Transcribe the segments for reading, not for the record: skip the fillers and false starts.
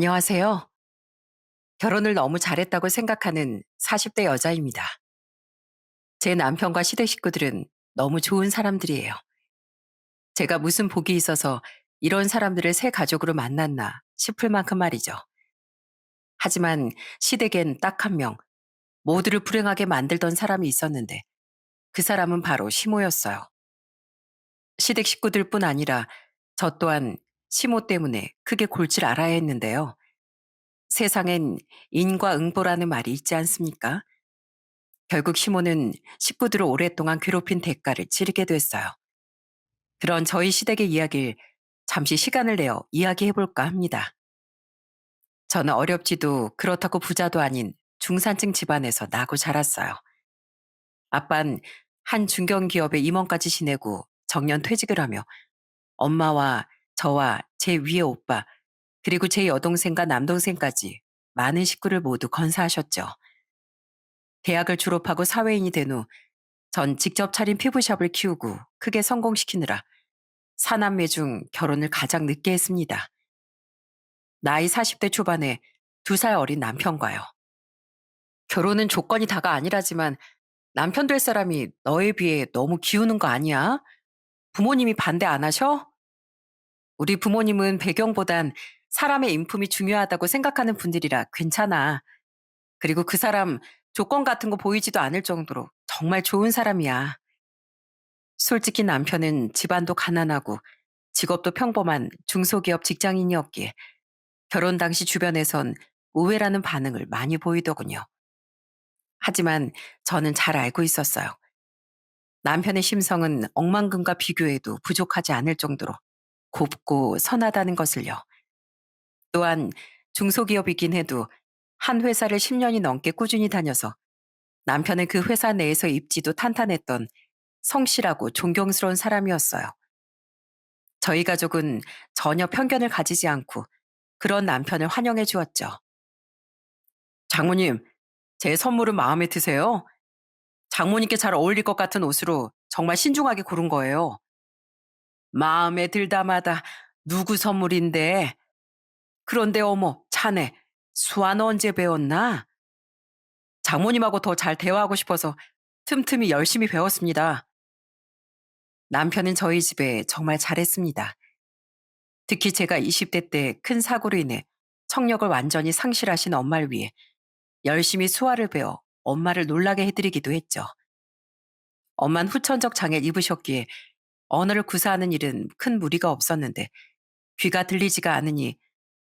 안녕하세요. 결혼을 너무 잘했다고 생각하는 40대 여자입니다. 제 남편과 시댁 식구들은 너무 좋은 사람들이에요. 제가 무슨 복이 있어서 이런 사람들을 새 가족으로 만났나 싶을 만큼 말이죠. 하지만 시댁엔 딱 한 명, 모두를 불행하게 만들던 사람이 있었는데 그 사람은 바로 시모였어요. 시댁 식구들뿐 아니라 저 또한 시모 때문에 크게 골치를 알아야 했는데요. 세상엔 인과응보라는 말이 있지 않습니까? 결국 시모는 식구들을 오랫동안 괴롭힌 대가를 치르게 됐어요. 그런 저희 시댁의 이야기를 잠시 시간을 내어 이야기해볼까 합니다. 저는 어렵지도 그렇다고 부자도 아닌 중산층 집안에서 나고 자랐어요. 아빤 한 중견기업의 임원까지 지내고 정년 퇴직을 하며 엄마와 저와 제 위의 오빠 그리고 제 여동생과 남동생까지 많은 식구를 모두 건사하셨죠. 대학을 졸업하고 사회인이 된 후 전 직접 차린 피부샵을 키우고 크게 성공시키느라 사남매 중 결혼을 가장 늦게 했습니다. 나이 40대 초반에 2살 어린 남편과요. 결혼은 조건이 다가 아니라지만 남편 될 사람이 너에 비해 너무 기우는 거 아니야? 부모님이 반대 안 하셔? 우리 부모님은 배경보단 사람의 인품이 중요하다고 생각하는 분들이라 괜찮아. 그리고 그 사람 조건 같은 거 보이지도 않을 정도로 정말 좋은 사람이야. 솔직히 남편은 집안도 가난하고 직업도 평범한 중소기업 직장인이었기에 결혼 당시 주변에선 우회라는 반응을 많이 보이더군요. 하지만 저는 잘 알고 있었어요. 남편의 심성은 억만금과 비교해도 부족하지 않을 정도로 곱고 선하다는 것을요. 또한 중소기업이긴 해도 한 회사를 10년이 넘게 꾸준히 다녀서 남편은 그 회사 내에서 입지도 탄탄했던 성실하고 존경스러운 사람이었어요. 저희 가족은 전혀 편견을 가지지 않고 그런 남편을 환영해 주었죠. 장모님, 제 선물은 마음에 드세요? 장모님께 잘 어울릴 것 같은 옷으로 정말 신중하게 고른 거예요. 마음에 들다마다 누구 선물인데? 그런데 어머, 자네, 수완 언제 배웠나? 장모님하고 더 잘 대화하고 싶어서 틈틈이 열심히 배웠습니다. 남편은 저희 집에 정말 잘했습니다. 특히 제가 20대 때 큰 사고로 인해 청력을 완전히 상실하신 엄마를 위해 열심히 수화를 배워 엄마를 놀라게 해드리기도 했죠. 엄만 후천적 장애를 입으셨기에 언어를 구사하는 일은 큰 무리가 없었는데 귀가 들리지가 않으니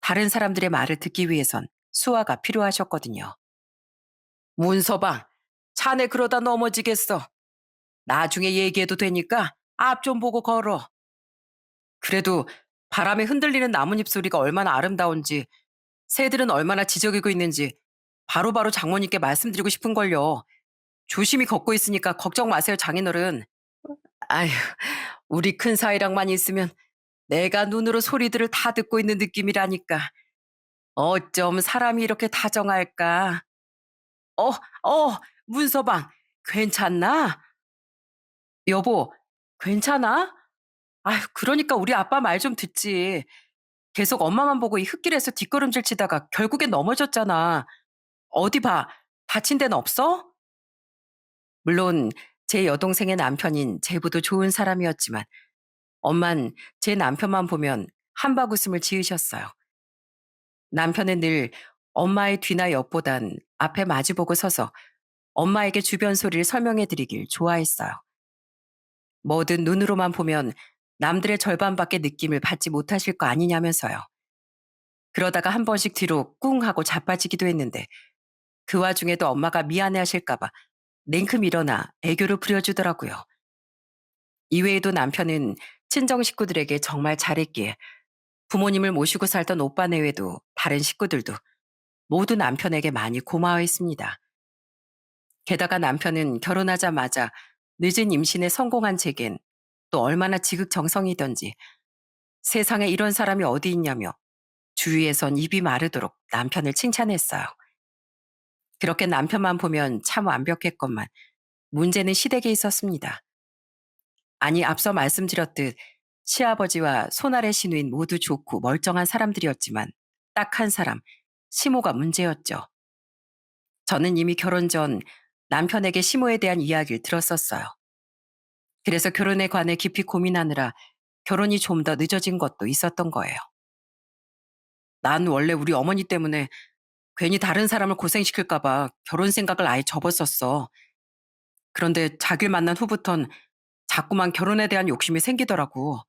다른 사람들의 말을 듣기 위해선 수화가 필요하셨거든요. 문서방, 자네 그러다 넘어지겠어. 나중에 얘기해도 되니까 앞 좀 보고 걸어. 그래도 바람에 흔들리는 나뭇잎 소리가 얼마나 아름다운지 새들은 얼마나 지저귀고 있는지 바로바로 장모님께 말씀드리고 싶은걸요. 조심히 걷고 있으니까 걱정 마세요, 장인어른. 아휴, 우리 큰 사이랑만 있으면 내가 눈으로 소리들을 다 듣고 있는 느낌이라니까. 어쩜 사람이 이렇게 다정할까? 어, 문서방, 괜찮나? 여보, 괜찮아? 아휴, 그러니까 우리 아빠 말 좀 듣지. 계속 엄마만 보고 이 흙길에서 뒷걸음질 치다가 결국엔 넘어졌잖아. 어디 봐, 다친 데는 없어? 물론 제 여동생의 남편인 제부도 좋은 사람이었지만 엄만 제 남편만 보면 한바구음을 지으셨어요. 남편은 늘 엄마의 뒤나 옆보단 앞에 마주보고 서서 엄마에게 주변 소리를 설명해 드리길 좋아했어요. 뭐든 눈으로만 보면 남들의 절반밖에 느낌을 받지 못하실 거 아니냐면서요. 그러다가 한 번씩 뒤로 꿍 하고 자빠지기도 했는데 그 와중에도 엄마가 미안해 하실까봐 냉큼 일어나 애교를 부려주더라고요. 이외에도 남편은 친정 식구들에게 정말 잘했기에 부모님을 모시고 살던 오빠 내외도 다른 식구들도 모두 남편에게 많이 고마워했습니다. 게다가 남편은 결혼하자마자 늦은 임신에 성공한 제겐 또 얼마나 지극정성이던지 세상에 이런 사람이 어디 있냐며 주위에선 입이 마르도록 남편을 칭찬했어요. 그렇게 남편만 보면 참 완벽했건만 문제는 시댁에 있었습니다. 아니, 앞서 말씀드렸듯 시아버지와 손아래 시누인 모두 좋고 멀쩡한 사람들이었지만 딱 한 사람, 시모가 문제였죠. 저는 이미 결혼 전 남편에게 시모에 대한 이야기를 들었었어요. 그래서 결혼에 관해 깊이 고민하느라 결혼이 좀 더 늦어진 것도 있었던 거예요. 난 원래 우리 어머니 때문에 괜히 다른 사람을 고생시킬까봐 결혼 생각을 아예 접었었어. 그런데 자기를 만난 후부턴 자꾸만 결혼에 대한 욕심이 생기더라고.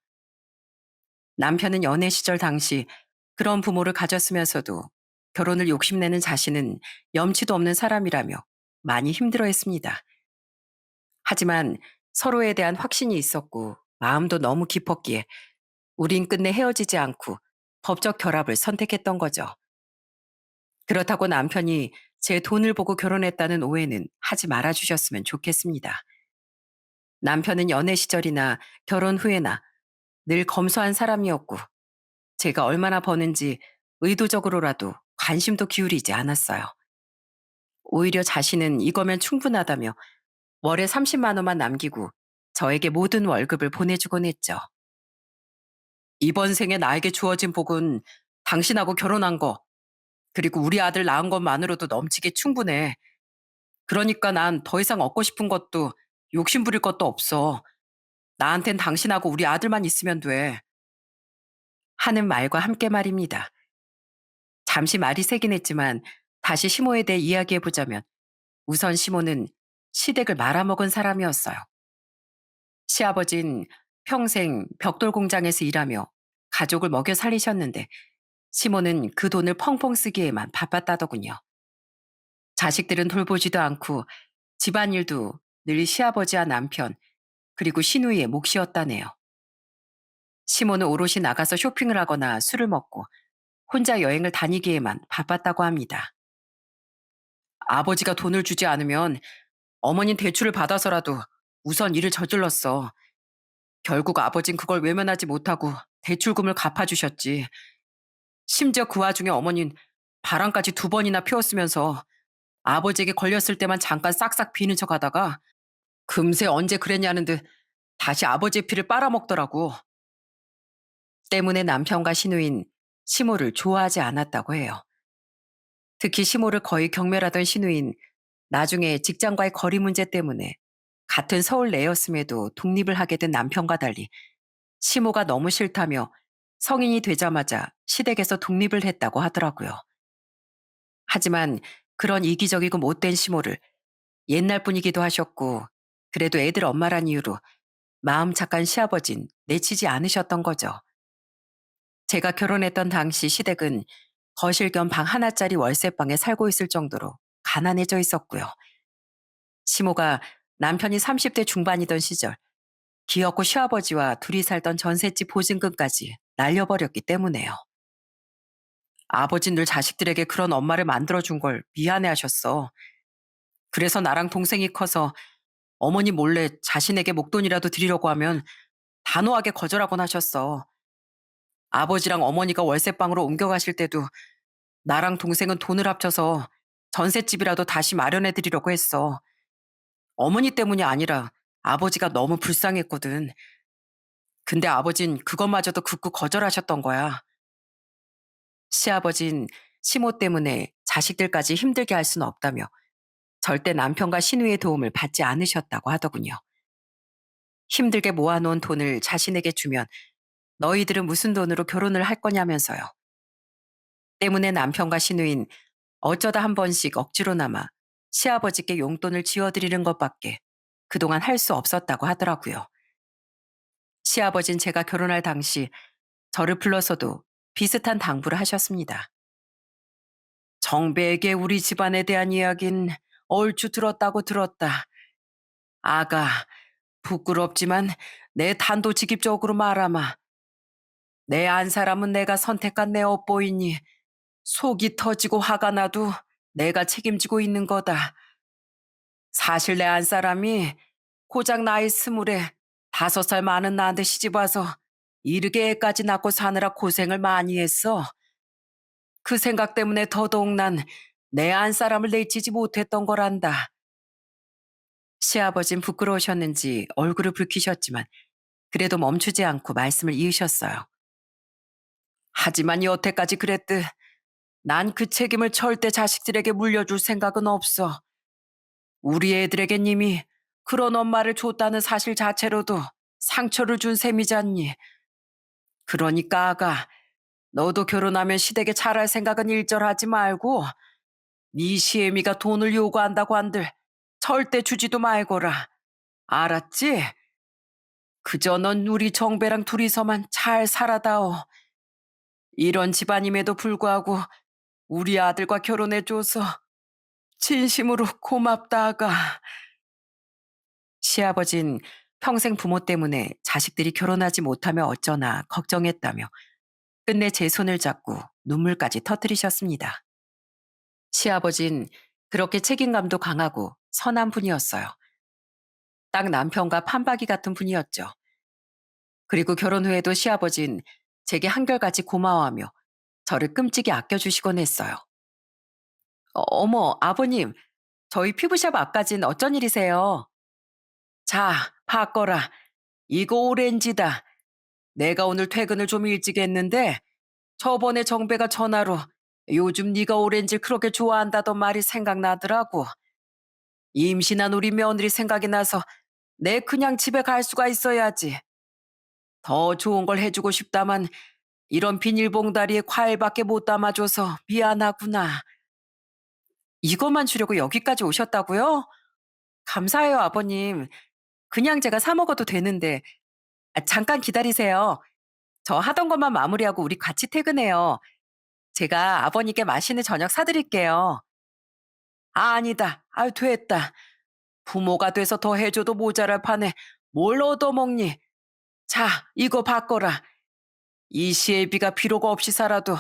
남편은 연애 시절 당시 그런 부모를 가졌으면서도 결혼을 욕심내는 자신은 염치도 없는 사람이라며 많이 힘들어했습니다. 하지만 서로에 대한 확신이 있었고 마음도 너무 깊었기에 우린 끝내 헤어지지 않고 법적 결합을 선택했던 거죠. 그렇다고 남편이 제 돈을 보고 결혼했다는 오해는 하지 말아주셨으면 좋겠습니다. 남편은 연애 시절이나 결혼 후에나 늘 검소한 사람이었고 제가 얼마나 버는지 의도적으로라도 관심도 기울이지 않았어요. 오히려 자신은 이거면 충분하다며 월에 30만 원만 남기고 저에게 모든 월급을 보내주곤 했죠. 이번 생에 나에게 주어진 복은 당신하고 결혼한 거, 그리고 우리 아들 낳은 것만으로도 넘치게 충분해. 그러니까 난 더 이상 얻고 싶은 것도 욕심 부릴 것도 없어. 나한텐 당신하고 우리 아들만 있으면 돼. 하는 말과 함께 말입니다. 잠시 말이 새긴 했지만 다시 시모에 대해 이야기해보자면 우선 시모는 시댁을 말아먹은 사람이었어요. 시아버진 평생 벽돌 공장에서 일하며 가족을 먹여 살리셨는데 시모는 그 돈을 펑펑 쓰기에만 바빴다더군요. 자식들은 돌보지도 않고 집안일도 늘 시아버지와 남편 그리고 시누이의 몫이었다네요. 시모는 오롯이 나가서 쇼핑을 하거나 술을 먹고 혼자 여행을 다니기에만 바빴다고 합니다. 아버지가 돈을 주지 않으면 어머닌 대출을 받아서라도 우선 일을 저질렀어. 결국 아버진 그걸 외면하지 못하고 대출금을 갚아주셨지. 심지어 그 와중에 어머닌 바람까지 2번이나 피웠으면서 아버지에게 걸렸을 때만 잠깐 싹싹 비는 척 하다가 금세 언제 그랬냐는 듯 다시 아버지의 피를 빨아먹더라고. 때문에 남편과 시누인 시모를 좋아하지 않았다고 해요. 특히 시모를 거의 경멸하던 시누인 나중에 직장과의 거리 문제 때문에 같은 서울 내였음에도 독립을 하게 된 남편과 달리 시모가 너무 싫다며 성인이 되자마자 시댁에서 독립을 했다고 하더라고요. 하지만 그런 이기적이고 못된 시모를 옛날 분이기도 하셨고 그래도 애들 엄마란 이유로 마음 착한 시아버진 내치지 않으셨던 거죠. 제가 결혼했던 당시 시댁은 거실 겸 방 하나짜리 월세방에 살고 있을 정도로 가난해져 있었고요. 시모가 남편이 30대 중반이던 시절 기어코 시아버지와 둘이 살던 전셋집 보증금까지 날려버렸기 때문에요. 아버진 늘 자식들에게 그런 엄마를 만들어준 걸 미안해하셨어. 그래서 나랑 동생이 커서 어머니 몰래 자신에게 목돈이라도 드리려고 하면 단호하게 거절하곤 하셨어. 아버지랑 어머니가 월세방으로 옮겨가실 때도 나랑 동생은 돈을 합쳐서 전셋집이라도 다시 마련해 드리려고 했어. 어머니 때문이 아니라 아버지가 너무 불쌍했거든. 근데 아버진 그것마저도 극구 거절하셨던 거야. 시아버진 시모 때문에 자식들까지 힘들게 할 수는 없다며 절대 남편과 시누이의 도움을 받지 않으셨다고 하더군요. 힘들게 모아놓은 돈을 자신에게 주면 너희들은 무슨 돈으로 결혼을 할 거냐면서요. 때문에 남편과 시누인 어쩌다 한 번씩 억지로나마 시아버지께 용돈을 지어드리는 것밖에 그동안 할 수 없었다고 하더라고요. 시아버진 제가 결혼할 당시 저를 불러서도 비슷한 당부를 하셨습니다. 정배에게 우리 집안에 대한 이야긴 얼추 들었다고 들었다. 아가, 부끄럽지만 내 단도직입적으로 말하마. 내 안 사람은 내가 선택한 내 업보이니 속이 터지고 화가 나도 내가 책임지고 있는 거다. 사실 내 안 사람이 고작 나이 20에 5살 많은 나한테 시집와서 이르게 애까지 낳고 사느라 고생을 많이 했어. 그 생각 때문에 더더욱 난 내 안 사람을 내치지 못했던 거란다. 시아버진 부끄러우셨는지 얼굴을 붉히셨지만 그래도 멈추지 않고 말씀을 이으셨어요. 하지만 여태까지 그랬듯 난 그 책임을 절대 자식들에게 물려줄 생각은 없어. 우리 애들에겐 이미 그런 엄마를 줬다는 사실 자체로도 상처를 준 셈이잖니. 그러니까 아가, 너도 결혼하면 시댁에 잘할 생각은 일절하지 말고 네 시애미가 돈을 요구한다고 한들 절대 주지도 말거라. 알았지? 그저 넌 우리 정배랑 둘이서만 잘 살아다오. 이런 집안임에도 불구하고 우리 아들과 결혼해줘서 진심으로 고맙다가. 시아버진 평생 부모 때문에 자식들이 결혼하지 못하면 어쩌나 걱정했다며 끝내 제 손을 잡고 눈물까지 터뜨리셨습니다. 시아버진 그렇게 책임감도 강하고 선한 분이었어요. 딱 남편과 판박이 같은 분이었죠. 그리고 결혼 후에도 시아버진 제게 한결같이 고마워하며 저를 끔찍이 아껴주시곤 했어요. 어머, 아버님, 저희 피부샵 앞까진 어쩐 일이세요? 자, 봤거라. 이거 오렌지다. 내가 오늘 퇴근을 좀 일찍 했는데 저번에 정배가 전화로 요즘 네가 오렌지를 그렇게 좋아한다던 말이 생각나더라고. 임신한 우리 며느리 생각이 나서 내 그냥 집에 갈 수가 있어야지. 더 좋은 걸 해주고 싶다만 이런 비닐봉다리에 과일밖에 못 담아줘서 미안하구나. 이것만 주려고 여기까지 오셨다고요? 감사해요, 아버님. 그냥 제가 사 먹어도 되는데. 잠깐 기다리세요. 저 하던 것만 마무리하고 우리 같이 퇴근해요. 제가 아버님께 맛있는 저녁 사드릴게요. 아니다. 됐다. 부모가 돼서 더 해줘도 모자랄 판에 뭘 얻어먹니? 자, 이거 바꿔라. 이 시애비가 필요가 없이 살아도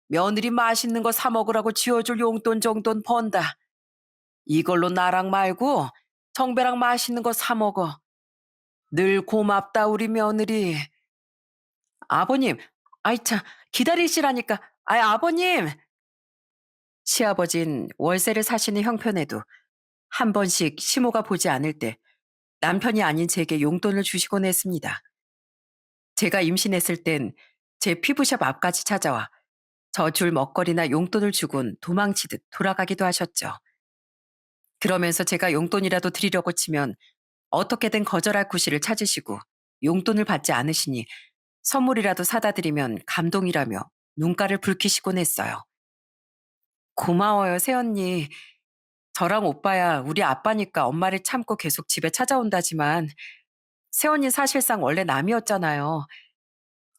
며느리 맛있는 거 사 먹으라고 쥐어줄 용돈 정도는 번다. 이걸로 나랑 말고 정배랑 맛있는 거 사 먹어. 늘 고맙다 우리 며느리. 아버님, 아이 참 기다리시라니까. 아버님. 시아버진 월세를 사시는 형편에도 한 번씩 시모가 보지 않을 때 남편이 아닌 제게 용돈을 주시곤 했습니다. 제가 임신했을 땐 제 피부샵 앞까지 찾아와 저 줄 먹거리나 용돈을 주곤 도망치듯 돌아가기도 하셨죠. 그러면서 제가 용돈이라도 드리려고 치면 어떻게든 거절할 구실을 찾으시고 용돈을 받지 않으시니 선물이라도 사다 드리면 감동이라며 눈가를 붉히시곤 했어요. 고마워요, 새언니. 저랑 오빠야 우리 아빠니까 엄마를 참고 계속 집에 찾아온다지만 새언니 사실상 원래 남이었잖아요.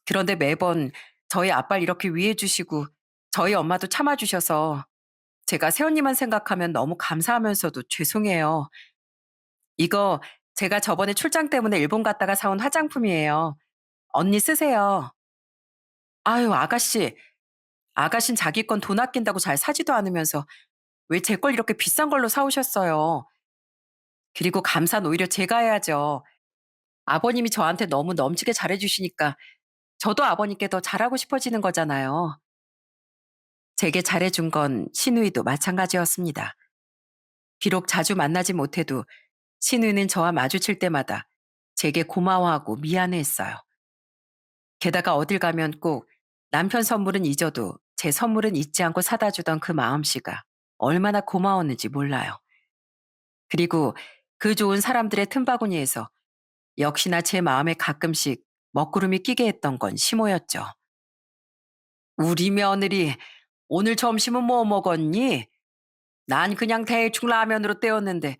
그런데 매번 저희 아빠를 이렇게 위해 주시고 저희 엄마도 참아주셔서 제가 새언니만 생각하면 너무 감사하면서도 죄송해요. 이거 제가 저번에 출장 때문에 일본 갔다가 사온 화장품이에요. 언니 쓰세요. 아유, 아가씨. 아가씨는 자기 건 돈 아낀다고 잘 사지도 않으면서 왜 제 걸 이렇게 비싼 걸로 사오셨어요. 그리고 감사는 오히려 제가 해야죠. 아버님이 저한테 너무 넘치게 잘해주시니까 저도 아버님께 더 잘하고 싶어지는 거잖아요. 제게 잘해준 건 신우이도 마찬가지였습니다. 비록 자주 만나지 못해도 신우이는 저와 마주칠 때마다 제게 고마워하고 미안해했어요. 게다가 어딜 가면 꼭 남편 선물은 잊어도 제 선물은 잊지 않고 사다 주던 그 마음씨가 얼마나 고마웠는지 몰라요. 그리고 그 좋은 사람들의 틈바구니에서 역시나 제 마음에 가끔씩 먹구름이 끼게 했던 건 시모였죠. 우리 며느리, 오늘 점심은 뭐 먹었니? 난 그냥 대충 라면으로 때웠는데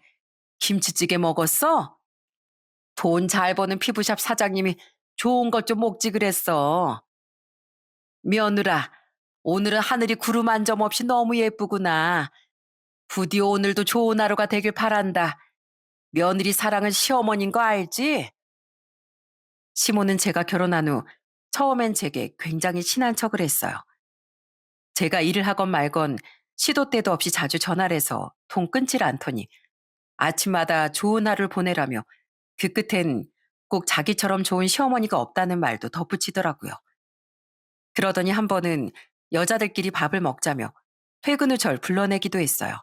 김치찌개 먹었어? 돈 잘 버는 피부샵 사장님이 좋은 것 좀 먹지 그랬어. 며느라, 오늘은 하늘이 구름 한 점 없이 너무 예쁘구나. 부디 오늘도 좋은 하루가 되길 바란다. 며느리 사랑은 시어머니인 거 알지? 시모는 제가 결혼한 후 처음엔 제게 굉장히 친한 척을 했어요. 제가 일을 하건 말건 시도 때도 없이 자주 전화를 해서 통 끊질 않더니 아침마다 좋은 하루를 보내라며 그 끝엔 꼭 자기처럼 좋은 시어머니가 없다는 말도 덧붙이더라고요. 그러더니 한 번은 여자들끼리 밥을 먹자며 퇴근 후 절 불러내기도 했어요.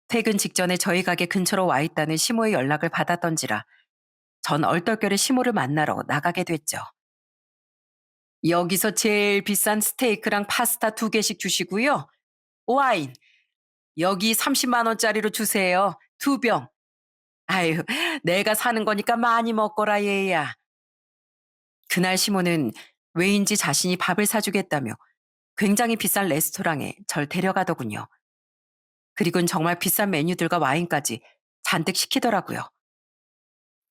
퇴근 직전에 저희 가게 근처로 와 있다는 시모의 연락을 받았던지라 전 얼떨결에 시모를 만나러 나가게 됐죠. 여기서 제일 비싼 스테이크랑 파스타 2개씩 주시고요. 와인, 여기 30만 원짜리로 주세요. 2병. 아유, 내가 사는 거니까 많이 먹거라, 얘야. 그날 시몬은 왜인지 자신이 밥을 사주겠다며 굉장히 비싼 레스토랑에 절 데려가더군요. 그리고는 정말 비싼 메뉴들과 와인까지 잔뜩 시키더라고요.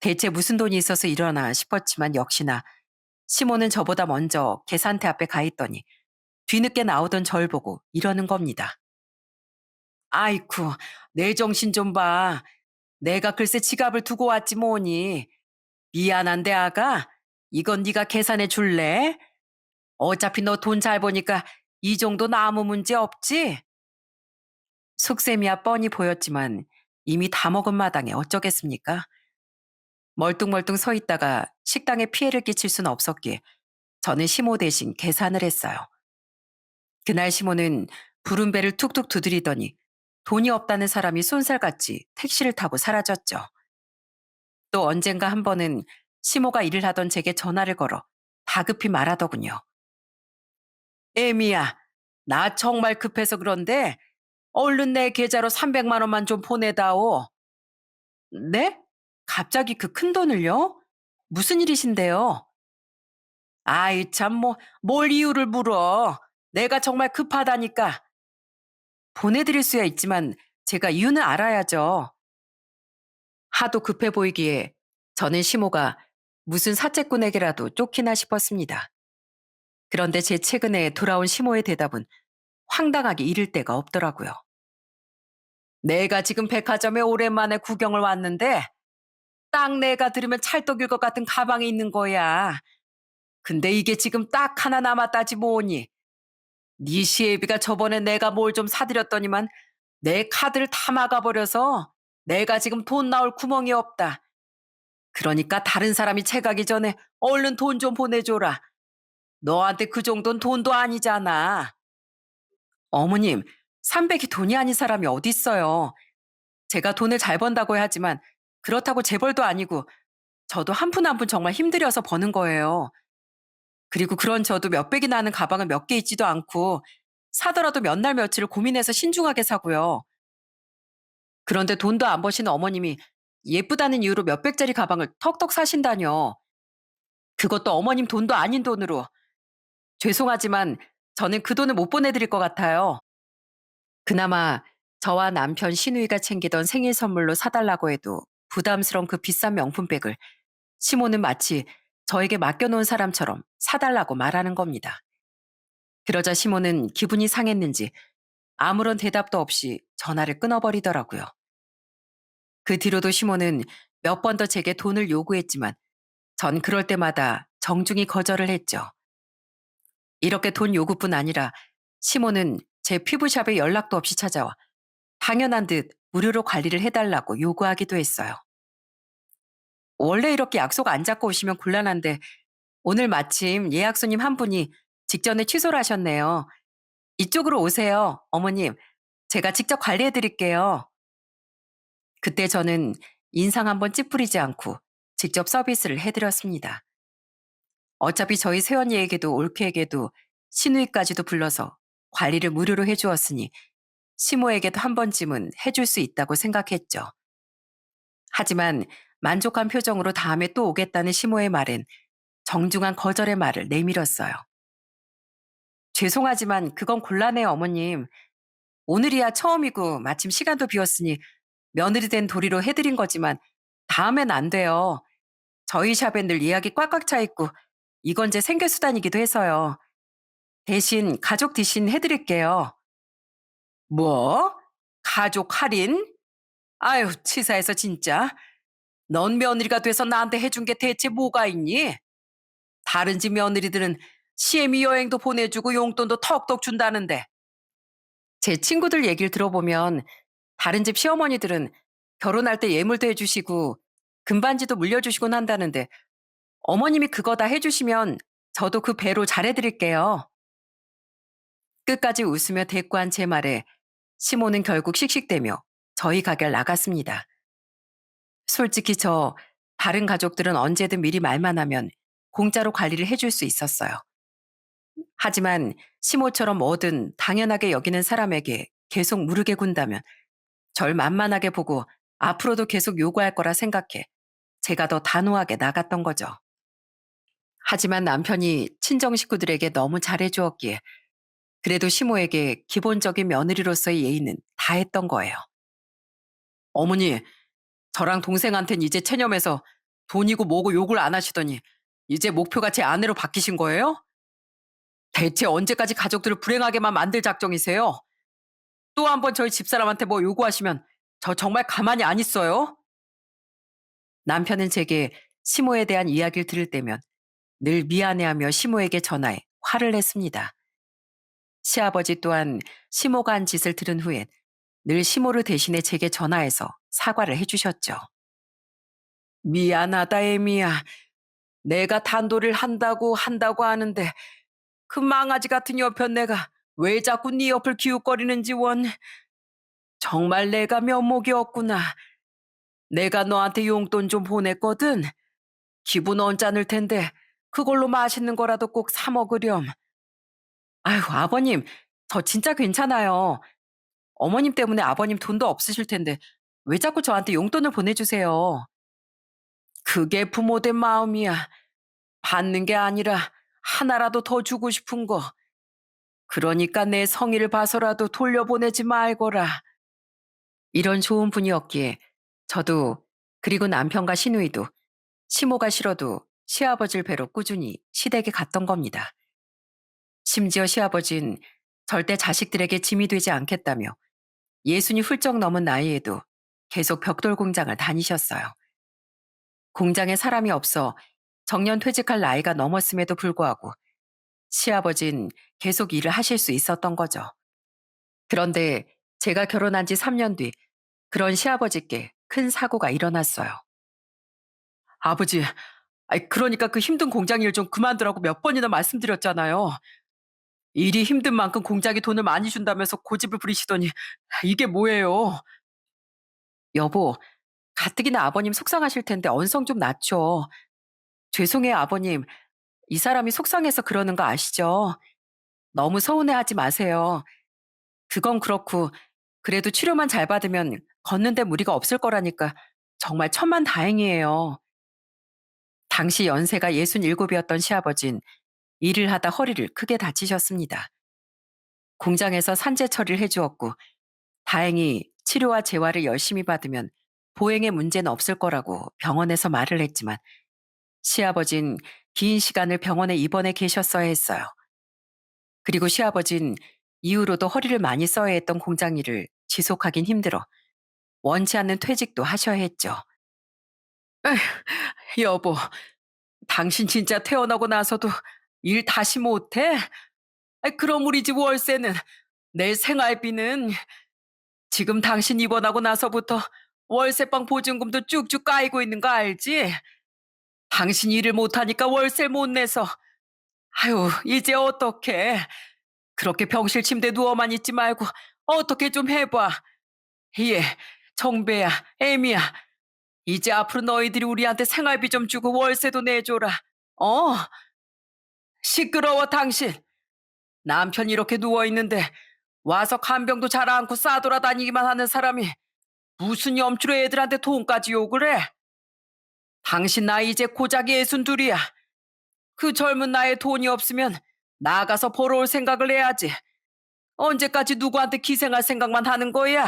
대체 무슨 돈이 있어서 이러나 싶었지만 역시나 시몬은 저보다 먼저 계산대 앞에 가 있더니 뒤늦게 나오던 절 보고 이러는 겁니다. 아이쿠, 내 정신 좀 봐. 내가 글쎄 지갑을 두고 왔지 뭐니. 미안한데 아가, 이건 네가 계산해 줄래? 어차피 너 돈 잘 버니까 이 정도는 아무 문제 없지? 속셈이야 뻔히 보였지만 이미 다 먹은 마당에 어쩌겠습니까? 멀뚱멀뚱 서 있다가 식당에 피해를 끼칠 수는 없었기에 저는 시모 대신 계산을 했어요. 그날 시모는 부른 배를 툭툭 두드리더니 돈이 없다는 사람이 쏜살같이 택시를 타고 사라졌죠. 또 언젠가 한 번은 시모가 일을 하던 제게 전화를 걸어 다급히 말하더군요. 에미야, 나 정말 급해서 그런데 얼른 내 계좌로 300만 원만 좀 보내다오. 네? 갑자기 그 큰 돈을요? 무슨 일이신데요? 아이 참 뭘 이유를 물어. 내가 정말 급하다니까. 보내드릴 수야 있지만 제가 이유는 알아야죠. 하도 급해 보이기에 저는 시모가 무슨 사채꾼에게라도 쫓기나 싶었습니다. 그런데 제 최근에 돌아온 시모의 대답은 황당하게 이를 데가 없더라고요. 내가 지금 백화점에 오랜만에 구경을 왔는데 딱 내가 들으면 찰떡일 것 같은 가방이 있는 거야. 근데 이게 지금 딱 하나 남았다지 뭐니. 네 시애비가 저번에 내가 뭘 좀 사드렸더니만 내 카드를 다 막아버려서 내가 지금 돈 나올 구멍이 없다. 그러니까 다른 사람이 채가기 전에 얼른 돈 좀 보내줘라. 너한테 그 정도는 돈도 아니잖아. 어머님, 300이 돈이 아닌 사람이 어딨어요. 제가 돈을 잘 번다고 하지만 그렇다고 재벌도 아니고 저도 한 푼 한 푼 정말 힘들여서 버는 거예요. 그리고 그런 저도 몇백이나 하는 가방을 몇 개 있지도 않고 사더라도 몇 날 며칠을 고민해서 신중하게 사고요. 그런데 돈도 안 버시는 어머님이 예쁘다는 이유로 몇백짜리 가방을 턱턱 사신다뇨. 그것도 어머님 돈도 아닌 돈으로. 죄송하지만 저는 그 돈을 못 보내드릴 것 같아요. 그나마 저와 남편 신우이가 챙기던 생일 선물로 사달라고 해도 부담스러운 그 비싼 명품백을 시모는 마치 저에게 맡겨놓은 사람처럼 사달라고 말하는 겁니다. 그러자 시모는 기분이 상했는지 아무런 대답도 없이 전화를 끊어버리더라고요. 그 뒤로도 시모는 몇 번 더 제게 돈을 요구했지만 전 그럴 때마다 정중히 거절을 했죠. 이렇게 돈 요구뿐 아니라 시모는 제 피부샵에 연락도 없이 찾아와 당연한 듯 무료로 관리를 해달라고 요구하기도 했어요. 원래 이렇게 약속 안 잡고 오시면 곤란한데 오늘 마침 예약 손님 한 분이 직전에 취소를 하셨네요. 이쪽으로 오세요, 어머님. 제가 직접 관리해 드릴게요. 그때 저는 인상 한번 찌푸리지 않고 직접 서비스를 해드렸습니다. 어차피 저희 새언니에게도 올케에게도 시누이까지도 불러서 관리를 무료로 해주었으니 시모에게도 한 번쯤은 해줄 수 있다고 생각했죠. 하지만 만족한 표정으로 다음에 또 오겠다는 시모의 말엔 정중한 거절의 말을 내밀었어요. 죄송하지만 그건 곤란해요, 어머님. 오늘이야 처음이고 마침 시간도 비었으니 며느리 된 도리로 해드린 거지만 다음엔 안 돼요. 저희 샵엔 늘 예약이 꽉꽉 차 있고 이건 제 생계수단이기도 해서요. 대신 가족 대신 해드릴게요. 뭐? 가족 할인? 아유, 치사해서 진짜. 넌 며느리가 돼서 나한테 해준 게 대체 뭐가 있니? 다른 집 며느리들은 시애미 여행도 보내주고 용돈도 턱턱 준다는데. 제 친구들 얘기를 들어보면 다른 집 시어머니들은 결혼할 때 예물도 해주시고 금반지도 물려주시곤 한다는데 어머님이 그거 다 해주시면 저도 그 배로 잘해드릴게요. 끝까지 웃으며 대꾸한 제 말에 시모는 결국 씩씩대며 저희 가게를 나갔습니다. 솔직히 다른 가족들은 언제든 미리 말만 하면 공짜로 관리를 해줄 수 있었어요. 하지만 시모처럼 뭐든 당연하게 여기는 사람에게 계속 무르게 군다면 절 만만하게 보고 앞으로도 계속 요구할 거라 생각해 제가 더 단호하게 나갔던 거죠. 하지만 남편이 친정 식구들에게 너무 잘해주었기에 그래도 시모에게 기본적인 며느리로서의 예의는 다했던 거예요. 어머니, 저랑 동생한텐 이제 체념해서 돈이고 뭐고 욕을 안 하시더니 이제 목표가 제 아내로 바뀌신 거예요? 대체 언제까지 가족들을 불행하게만 만들 작정이세요? 또 한 번 저희 집사람한테 뭐 요구하시면 저 정말 가만히 안 있어요? 남편은 제게 시모에 대한 이야기를 들을 때면 늘 미안해하며 시모에게 전화해 화를 냈습니다. 시아버지 또한 시모가 한 짓을 들은 후엔 늘 시모를 대신해 제게 전화해서 사과를 해주셨죠. 미안하다, 에미야. 내가 단도를 한다고 하는데 그 망아지 같은 여편 내가 왜 자꾸 네 옆을 기웃거리는지 원. 정말 내가 면목이 없구나. 내가 너한테 용돈 좀 보냈거든. 기분 언짢을 텐데 그걸로 맛있는 거라도 꼭 사 먹으렴. 아휴, 아버님, 저 진짜 괜찮아요. 어머님 때문에 아버님 돈도 없으실 텐데 왜 자꾸 저한테 용돈을 보내주세요. 그게 부모된 마음이야. 받는 게 아니라 하나라도 더 주고 싶은 거. 그러니까 내 성의를 봐서라도 돌려보내지 말거라. 이런 좋은 분이었기에 저도 그리고 남편과 시누이도 시모가 싫어도 시아버지를 뵈러 꾸준히 시댁에 갔던 겁니다. 심지어 시아버진 절대 자식들에게 짐이 되지 않겠다며 예순이 훌쩍 넘은 나이에도 계속 벽돌 공장을 다니셨어요. 공장에 사람이 없어 정년 퇴직할 나이가 넘었음에도 불구하고 시아버진 계속 일을 하실 수 있었던 거죠. 그런데 제가 결혼한 지 3년 뒤 그런 시아버지께 큰 사고가 일어났어요. 아버지, 그러니까 그 힘든 공장 일 좀 그만두라고 몇 번이나 말씀드렸잖아요. 일이 힘든 만큼 공장이 돈을 많이 준다면서 고집을 부리시더니 이게 뭐예요? 여보, 가뜩이나 아버님 속상하실 텐데 언성 좀 낮춰. 죄송해요, 아버님. 이 사람이 속상해서 그러는 거 아시죠? 너무 서운해하지 마세요. 그건 그렇고 그래도 치료만 잘 받으면 걷는 데 무리가 없을 거라니까 정말 천만 다행이에요. 당시 연세가 67이었던 시아버진 일을 하다 허리를 크게 다치셨습니다. 공장에서 산재 처리를 해주었고 다행히 치료와 재활을 열심히 받으면 보행에 문제는 없을 거라고 병원에서 말을 했지만 시아버진 긴 시간을 병원에 입원해 계셨어야 했어요. 그리고 시아버진 이후로도 허리를 많이 써야 했던 공장 일을 지속하긴 힘들어 원치 않는 퇴직도 하셔야 했죠. 에휴, 여보, 당신 진짜 태어나고 나서도 일 다시 못해? 그럼 우리 집 월세는, 내 생활비는 지금 당신 입원하고 나서부터 월세방 보증금도 쭉쭉 까이고 있는 거 알지? 당신 일을 못하니까 월세 못 내서 아유 이제 어떡해. 그렇게 병실 침대 누워만 있지 말고 어떻게 좀 해봐. 예, 정배야, 애미야. 이제 앞으로 너희들이 우리한테 생활비 좀 주고 월세도 내줘라. 어? 시끄러워 당신. 남편이 이렇게 누워있는데 와서 간병도 잘 않고 싸돌아다니기만 하는 사람이 무슨 염치로 애들한테 돈까지 욕을 해? 당신 나이 이제 고작 62이야. 그 젊은 나이에 돈이 없으면 나가서 벌어올 생각을 해야지. 언제까지 누구한테 기생할 생각만 하는 거야?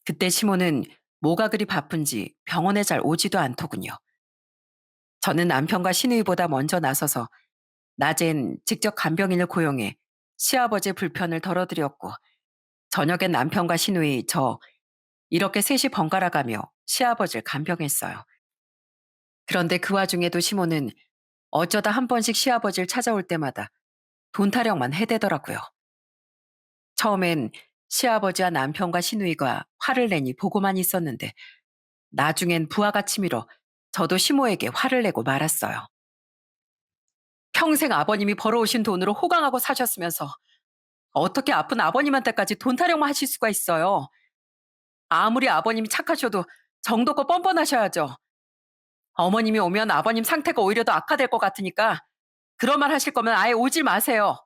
그때 시모는 뭐가 그리 바쁜지 병원에 잘 오지도 않더군요. 저는 남편과 시누이보다 먼저 나서서 낮엔 직접 간병인을 고용해 시아버지의 불편을 덜어드렸고 저녁엔 남편과 시누이, 저 이렇게 셋이 번갈아 가며 시아버지를 간병했어요. 그런데 그 와중에도 시모는 어쩌다 한 번씩 시아버지를 찾아올 때마다 돈 타령만 해대더라고요. 처음엔 시아버지와 남편과 시누이가 화를 내니 보고만 있었는데 나중엔 부하가 치밀어 저도 시모에게 화를 내고 말았어요. 평생 아버님이 벌어오신 돈으로 호강하고 사셨으면서 어떻게 아픈 아버님한테까지 돈 타령만 하실 수가 있어요. 아무리 아버님이 착하셔도 정도껏 뻔뻔하셔야죠. 어머님이 오면 아버님 상태가 오히려 더 악화될 것 같으니까 그런 말 하실 거면 아예 오질 마세요.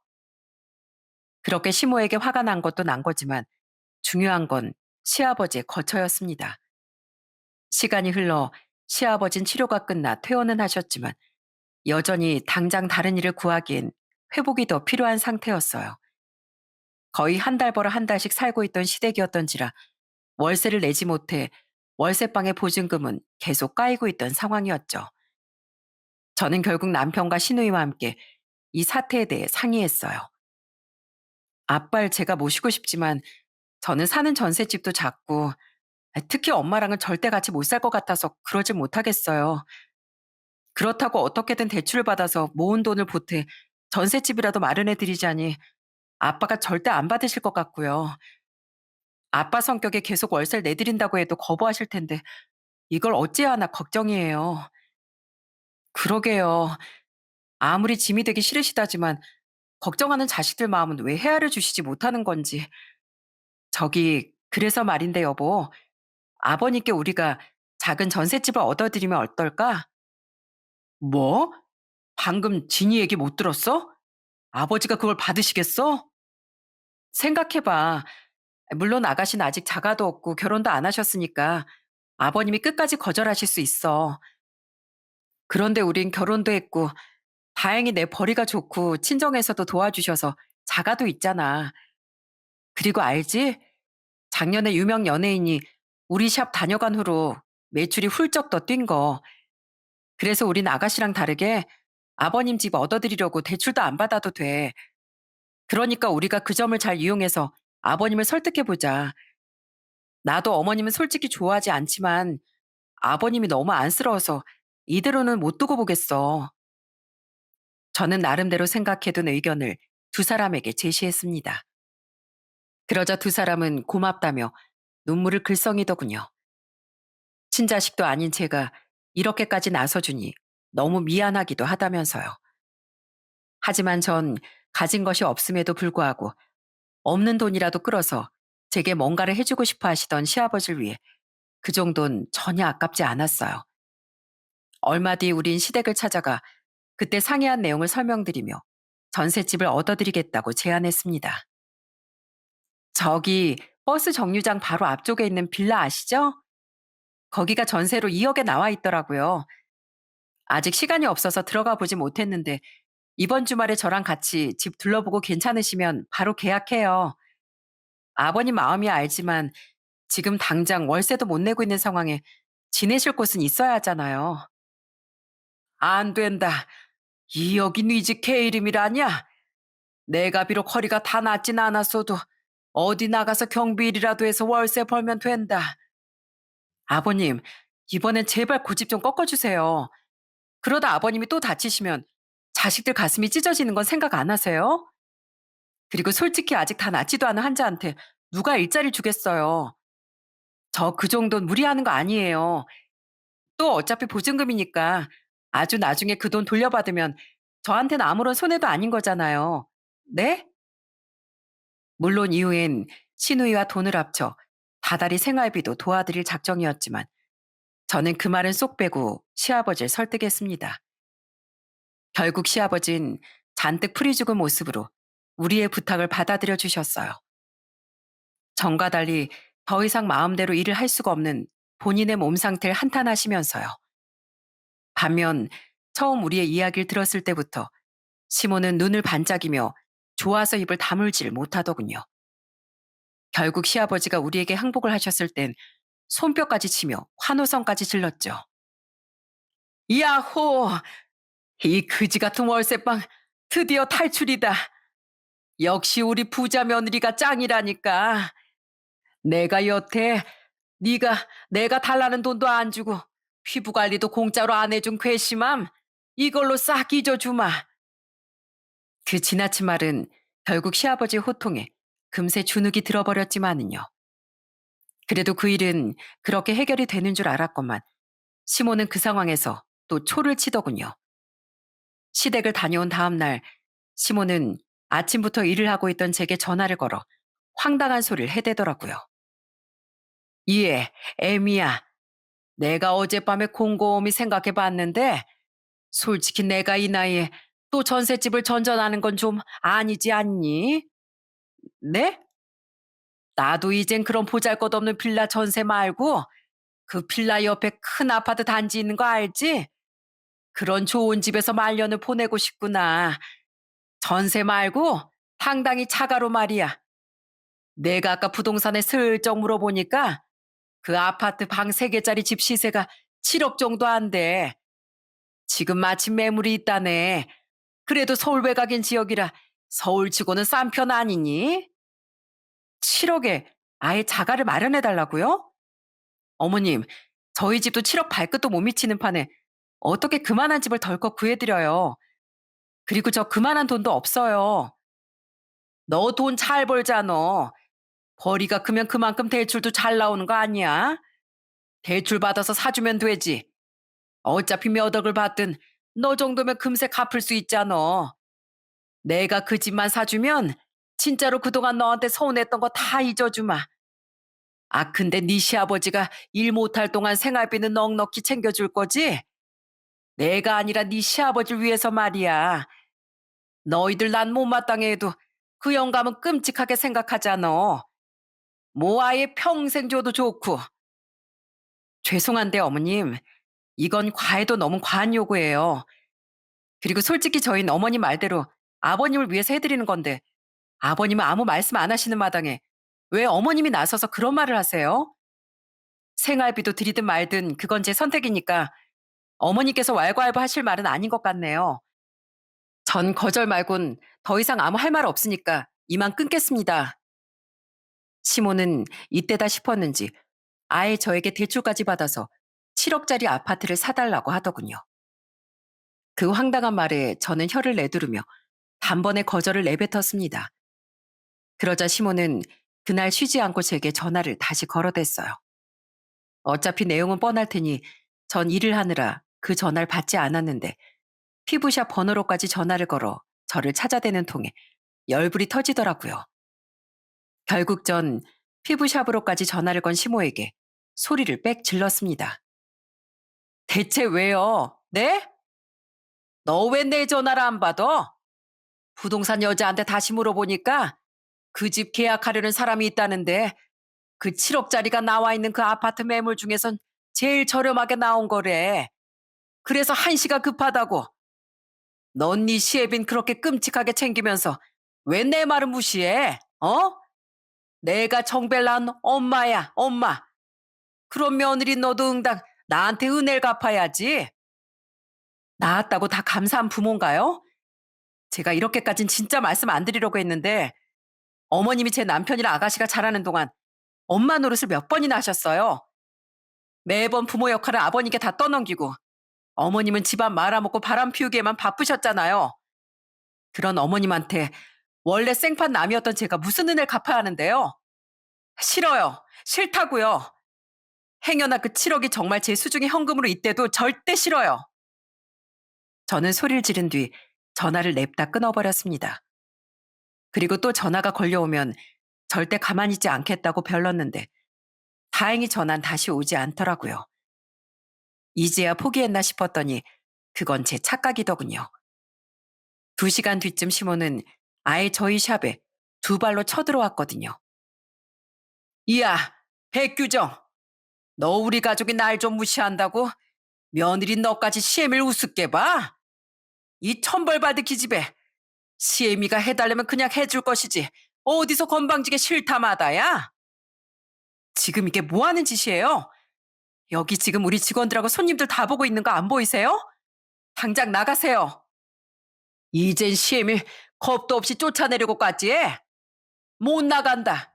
그렇게 시모에게 화가 난 것도 난 거지만 중요한 건 시아버지의 거처였습니다. 시간이 흘러 시아버진 치료가 끝나 퇴원은 하셨지만 여전히 당장 다른 일을 구하기엔 회복이 더 필요한 상태였어요. 거의 한 달 벌어 한 달씩 살고 있던 시댁이었던지라 월세를 내지 못해 월세방의 보증금은 계속 까이고 있던 상황이었죠. 저는 결국 남편과 시누이와 함께 이 사태에 대해 상의했어요. 아빠를 제가 모시고 싶지만 저는 사는 전셋집도 작고 특히 엄마랑은 절대 같이 못 살 것 같아서 그러질 못하겠어요. 그렇다고 어떻게든 대출을 받아서 모은 돈을 보태 전셋집이라도 마련해 드리자니 아빠가 절대 안 받으실 것 같고요. 아빠 성격에 계속 월세를 내드린다고 해도 거부하실 텐데 이걸 어찌해야 하나 걱정이에요. 그러게요. 아무리 짐이 되기 싫으시다지만 걱정하는 자식들 마음은 왜 헤아려 주시지 못하는 건지. 저기 그래서 말인데 여보, 아버님께 우리가 작은 전셋집을 얻어드리면 어떨까? 뭐? 방금 진이 얘기 못 들었어? 아버지가 그걸 받으시겠어? 생각해봐. 물론 아가씨는 아직 자가도 없고 결혼도 안 하셨으니까 아버님이 끝까지 거절하실 수 있어. 그런데 우린 결혼도 했고 다행히 내 벌이가 좋고 친정에서도 도와주셔서 자가도 있잖아. 그리고 알지? 작년에 유명 연예인이 우리 샵 다녀간 후로 매출이 훌쩍 더 뛴 거. 그래서 우린 아가씨랑 다르게 아버님 집 얻어드리려고 대출도 안 받아도 돼. 그러니까 우리가 그 점을 잘 이용해서 아버님을 설득해보자. 나도 어머님은 솔직히 좋아하지 않지만 아버님이 너무 안쓰러워서 이대로는 못 두고 보겠어. 저는 나름대로 생각해둔 의견을 두 사람에게 제시했습니다. 그러자 두 사람은 고맙다며 눈물을 글썽이더군요. 친자식도 아닌 제가 이렇게까지 나서주니 너무 미안하기도 하다면서요. 하지만 전 가진 것이 없음에도 불구하고 없는 돈이라도 끌어서 제게 뭔가를 해주고 싶어 하시던 시아버지를 위해 그 정도는 전혀 아깝지 않았어요. 얼마 뒤 우린 시댁을 찾아가 그때 상의한 내용을 설명드리며 전셋집을 얻어드리겠다고 제안했습니다. 저기 버스 정류장 바로 앞쪽에 있는 빌라 아시죠? 거기가 전세로 2억에 나와 있더라고요. 아직 시간이 없어서 들어가 보지 못했는데 이번 주말에 저랑 같이 집 둘러보고 괜찮으시면 바로 계약해요. 아버님 마음이 알지만 지금 당장 월세도 못 내고 있는 상황에 지내실 곳은 있어야 하잖아요. 안 된다. 2억이 네 집 개 이름이라냐? 내가 비록 허리가 다 낫진 않았어도 어디 나가서 경비일이라도 해서 월세 벌면 된다. 아버님, 이번엔 제발 고집 좀 꺾어주세요. 그러다 아버님이 또 다치시면 자식들 가슴이 찢어지는 건 생각 안 하세요? 그리고 솔직히 아직 다 낫지도 않은 환자한테 누가 일자리 주겠어요. 저 그 정도는 무리하는 거 아니에요. 또 어차피 보증금이니까 아주 나중에 그 돈 돌려받으면 저한테는 아무런 손해도 아닌 거잖아요. 네? 물론 이후엔 시누이와 돈을 합쳐 다달이 생활비도 도와드릴 작정이었지만 저는 그 말은 쏙 빼고 시아버지를 설득했습니다. 결국 시아버진 잔뜩 풀이 죽은 모습으로 우리의 부탁을 받아들여 주셨어요. 전과 달리 더 이상 마음대로 일을 할 수가 없는 본인의 몸 상태를 한탄하시면서요. 반면 처음 우리의 이야기를 들었을 때부터 시모는 눈을 반짝이며 좋아서 입을 다물질 못하더군요. 결국 시아버지가 우리에게 항복을 하셨을 땐 손뼉까지 치며 환호성까지 질렀죠. 야호! 이 그지 같은 월세방 드디어 탈출이다. 역시 우리 부자 며느리가 짱이라니까. 내가 여태 네가 내가 달라는 돈도 안 주고 피부 관리도 공짜로 안 해준 괘씸함 이걸로 싹 잊어주마. 그 지나친 말은 결국 시아버지의 호통에 금세 주눅이 들어버렸지만은요. 그래도 그 일은 그렇게 해결이 되는 줄 알았건만 시모는 그 상황에서 또 초를 치더군요. 시댁을 다녀온 다음 날 시모는 아침부터 일을 하고 있던 제게 전화를 걸어 황당한 소리를 해대더라고요. 예, 애미야. 내가 어젯밤에 곰곰이 생각해 봤는데 솔직히 내가 이 나이에 또 전셋집을 전전하는 건 좀 아니지 않니? 네? 나도 이젠 그런 보잘것없는 빌라 전세 말고 그 빌라 옆에 큰 아파트 단지 있는 거 알지? 그런 좋은 집에서 말년을 보내고 싶구나. 전세 말고 당당히 차가로 말이야. 내가 아까 부동산에 슬쩍 물어보니까 그 아파트 방 3개짜리 집 시세가 7억 정도 한대. 지금 마침 매물이 있다네. 그래도 서울 외곽인 지역이라 서울치고는 싼 편 아니니? 7억에 아예 자가를 마련해 달라고요? 어머님, 저희 집도 7억 발끝도 못 미치는 판에 어떻게 그만한 집을 덜컥 구해드려요. 그리고 저 그만한 돈도 없어요. 너 돈 잘 벌잖아. 벌이가 크면 그만큼 대출도 잘 나오는 거 아니야? 대출 받아서 사주면 되지. 어차피 몇 억을 받든 너 정도면 금세 갚을 수 있잖아. 내가 그 집만 사주면 진짜로 그동안 너한테 서운했던 거 다 잊어주마. 아, 근데 네 시아버지가 일 못할 동안 생활비는 넉넉히 챙겨줄 거지? 내가 아니라 네 시아버지를 위해서 말이야. 너희들 난 못마땅해 해도 그 영감은 끔찍하게 생각하잖아. 뭐 아예 평생 줘도 좋고. 죄송한데 어머님, 이건 과해도 너무 과한 요구예요. 그리고 솔직히 저희는 어머님 말대로 아버님을 위해서 해드리는 건데 아버님은 아무 말씀 안 하시는 마당에 왜 어머님이 나서서 그런 말을 하세요? 생활비도 드리든 말든 그건 제 선택이니까 어머니께서 왈가왈부하실 말은 아닌 것 같네요. 전 거절 말곤 더 이상 아무 할 말 없으니까 이만 끊겠습니다. 시모는 이때다 싶었는지 아예 저에게 대출까지 받아서 7억짜리 아파트를 사달라고 하더군요. 그 황당한 말에 저는 혀를 내두르며 단번에 거절을 내뱉었습니다. 그러자 시모는 그날 쉬지 않고 제게 전화를 다시 걸어댔어요. 어차피 내용은 뻔할 테니 전 일을 하느라 그 전화를 받지 않았는데 피부샵 번호로까지 전화를 걸어 저를 찾아대는 통에 열불이 터지더라고요. 결국 전 피부샵으로까지 전화를 건 시모에게 소리를 빽 질렀습니다. 대체 왜요? 네? 너 왜 내 전화를 안 받아? 부동산 여자한테 다시 물어보니까 그 집 계약하려는 사람이 있다는데 그 7억짜리가 나와 있는 그 아파트 매물 중에선 제일 저렴하게 나온 거래. 그래서 한시가 급하다고. 넌 네 시애빈 그렇게 끔찍하게 챙기면서 왜 내 말을 무시해? 어? 내가 정벨 낳은 엄마야, 엄마. 그런 며느리 너도 응당 나한테 은혜를 갚아야지. 낳았다고 다 감사한 부모인가요? 제가 이렇게까진 진짜 말씀 안 드리려고 했는데 어머님이 제 남편이랑 아가씨가 자라는 동안 엄마 노릇을 몇 번이나 하셨어요. 매번 부모 역할을 아버님께 다 떠넘기고 어머님은 집안 말아먹고 바람 피우기에만 바쁘셨잖아요. 그런 어머님한테 원래 생판 남이었던 제가 무슨 은혜를 갚아야 하는데요? 싫어요. 싫다고요. 행여나 그 7억이 정말 제 수중에 현금으로 있대도 절대 싫어요. 저는 소리를 지른 뒤 전화를 냅다 끊어버렸습니다. 그리고 또 전화가 걸려오면 절대 가만히 있지 않겠다고 별렀는데 다행히 전화는 다시 오지 않더라고요. 이제야 포기했나 싶었더니 그건 제 착각이더군요. 2시간 뒤쯤 시모는 아예 저희 샵에 2발로 쳐들어왔거든요. 이야, 백규정. 너 우리 가족이 날 좀 무시한다고? 며느리 너까지 시애미를 우습게 봐? 이 천벌받을 기집애. 시애미가 해달라면 그냥 해줄 것이지. 어디서 건방지게 싫다마다야? 지금 이게 뭐 하는 짓이에요? 여기 지금 우리 직원들하고 손님들 다 보고 있는 거 안 보이세요? 당장 나가세요. 이젠 시애미 겁도 없이 쫓아내려고까지 해? 못 나간다.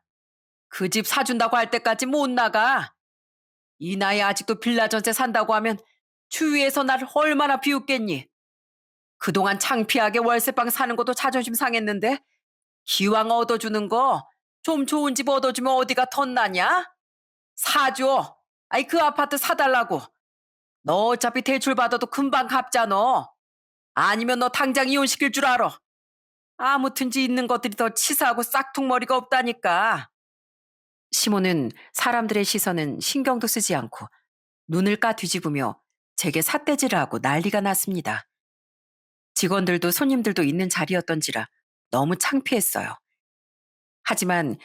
그 집 사준다고 할 때까지 못 나가. 이 나이에 아직도 빌라 전세 산다고 하면 주위에서 나를 얼마나 비웃겠니? 그동안 창피하게 월세방 사는 것도 자존심 상했는데 기왕 얻어주는 거 좀 좋은 집 얻어주면 어디가 덧나냐? 사줘. 아이 그 아파트 사달라고. 너 어차피 대출 받아도 금방 갚잖아. 아니면 너 당장 이혼시킬 줄 알아. 아무튼지 있는 것들이 더 치사하고 싹퉁머리가 없다니까. 시모는 사람들의 시선은 신경도 쓰지 않고 눈을 까 뒤집으며 제게 삿대질을 하고 난리가 났습니다. 직원들도 손님들도 있는 자리였던지라 너무 창피했어요. 하지만